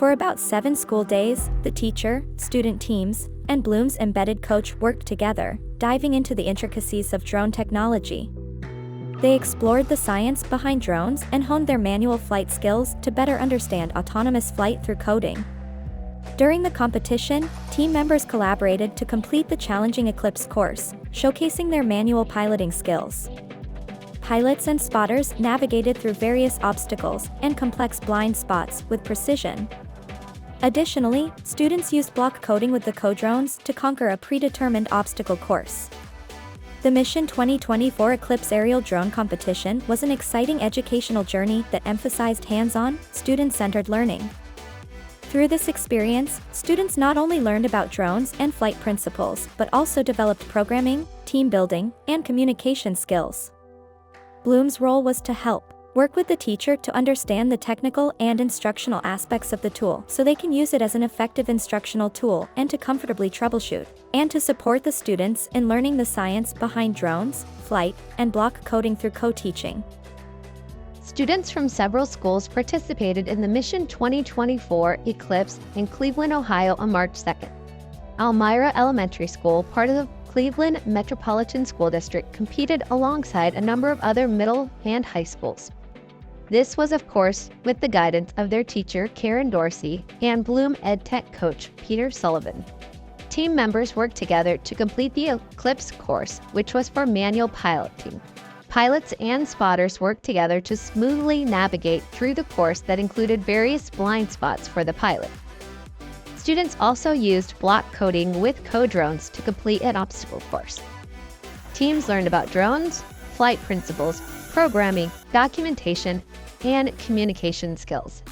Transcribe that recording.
For about 7 school days, the teacher, student teams, and Bluum's embedded coach worked together, diving into the intricacies of drone technology. They explored the science behind drones and honed their manual flight skills to better understand autonomous flight through coding. During the competition, team members collaborated to complete the challenging Eclipse course, showcasing their manual piloting skills. Pilots and spotters navigated through various obstacles and complex blind spots with precision. Additionally, students used block coding with the codrones to conquer a predetermined obstacle course. The Mission 2024 Eclipse aerial drone competition was an exciting educational journey that emphasized hands-on, student-centered learning. Through this experience, students not only learned about drones and flight principles but also developed programming, team building, and communication skills. Bluum's role was to help work with the teacher to understand the technical and instructional aspects of the tool so they can use it as an effective instructional tool and to comfortably troubleshoot, and to support the students in learning the science behind drones, flight, and block coding through co-teaching. Students from several schools participated in the Mission 2024 Eclipse in Cleveland, Ohio on March 2nd. Almira Elementary School, part of the Cleveland Metropolitan School District, competed alongside a number of other middle and high schools. This was, of course, with the guidance of their teacher, Karen Dorsey, and Bluum EdTech coach, Peter Sullivan. Team members worked together to complete the Eclipse course, which was for manual piloting. Pilots and spotters worked together to smoothly navigate through the course that included various blind spots for the pilot. Students also used block coding with codrones to complete an obstacle course. Teams learned about drones, flight principles, programming, documentation, and communication skills.